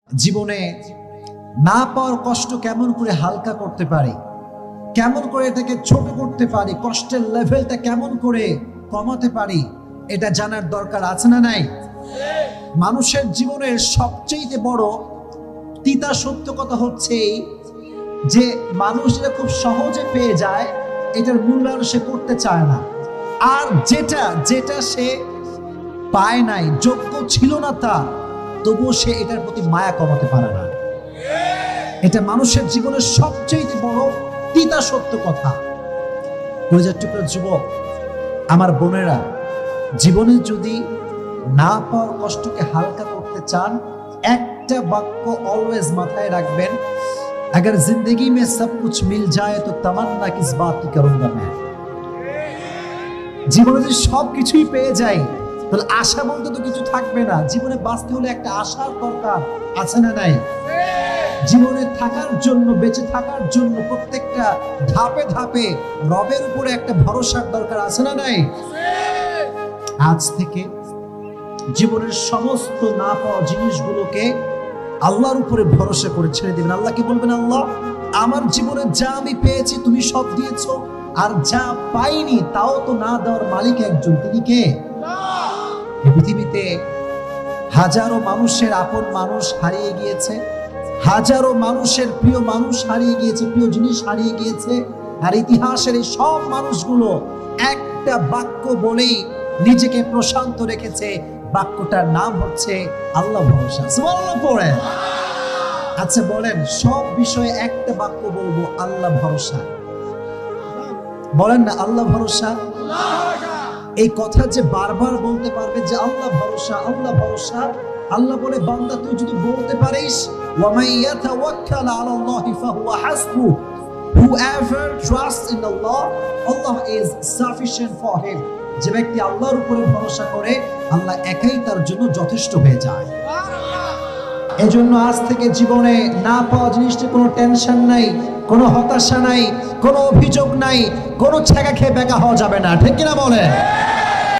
জীবনে না পাওয়ার কষ্ট কেমন করে হালকা করতে পারি, কেমন করে এটাকে ছোট করতে পারি, কষ্টের লেভেলটা কেমন করে কমাতে পারি, এটা জানার দরকার আছে না নাই? মানুষের জীবনের সবচেয়ে বড় তিতা সত্য কথা হচ্ছে যে মানুষ যেটা খুব সহজে পেয়ে যায় এটার মূল্যায়ন সে করতে চায় না, আর যেটা সে পায় নাই, যোগ্য ছিল না তা, তবুও সে এটার প্রতি মায়া কমাতে পারে না। এটা মানুষের জীবনের সবচেয়ে বড় তিতা সত্য কথা। কলিজার টুকরা যুবক, আমার বোনেরা, জীবনে যদি না পাওয়ার কষ্টকে হালকা করতে চান, একটা বাক্য অলওয়েজ মাথায় রাখবেন, अगर जिंदगी में सब कुछ मिल जाए तो तमन्ना किस बात की करूंगा मैं। জীবনে যদি সব কিছুই পেয়ে যাই তাহলে আশা বলতে তো কিছু থাকবে না। জীবনে বাঁচতে হলে একটা আশার দরকার আছে না নাই? জীবনে থাকার জন্য, বেঁচে থাকার জন্য প্রত্যেকটা ধাপে ধাপে রবের উপরে একটা ভরসার দরকার আছে না নাই? আজ থেকে জীবনের সমস্ত না পাওয়া জিনিসগুলোকে আল্লাহর উপরে ভরসা করে ছেড়ে দিবেন। আল্লাহকে বলবেন, আল্লাহ, আমার জীবনে যা আমি পেয়েছি তুমি সব দিয়েছো, আর যা পাইনি তাও তো না দেওয়ার মালিক একজন, তিনি কে? এই পৃথিবীতে হাজারো মানুষের আপন মানুষ হারিয়ে গিয়েছে, হাজারো মানুষের প্রিয় মানুষ হারিয়ে গিয়েছে, প্রিয় জিনিস হারিয়ে গিয়েছে, আর ইতিহাসের এই সব মানুষগুলো একটা বাক্য বলেই নিজেকে প্রশান্ত রেখেছে। বাক্যটার নাম হচ্ছে আল্লাহ ভরসা। সুবহানাল্লাহ পড়েন। আচ্ছা বলেন, সব বিষয়ে একটা বাক্য বলবো, আল্লাহ ভরসা। বলেন না আল্লাহ ভরসা। এই কথা যে বারবার বলতে পারবে যে আল্লাহ ভরসা, আল্লাহ ভরসা, আল্লাহ বলে, বান্দা তুই যদি বলতে পারিস, ওয়া মান ইয়াতাওয়াক্কাল আলাল্লাহি ফাহুয়া হাসবুহ, whoever trusts in Allah, Allah is sufficient for him। যে ব্যক্তি আল্লাহর উপরে ভরসা করে, আল্লাহ একাই তার জন্য যথেষ্ট হয়ে যায়। এজন্য আজ থেকে জীবনে না পাওয়া জিনিসটা কোনো টেনশন নাই, কোনো হতাশা নাই, কোনো অভিযোগ নাই, কোনো ছেঁকা খেয়ে বেকা হওয়া যাবে না। ঠিক কিনা বলে?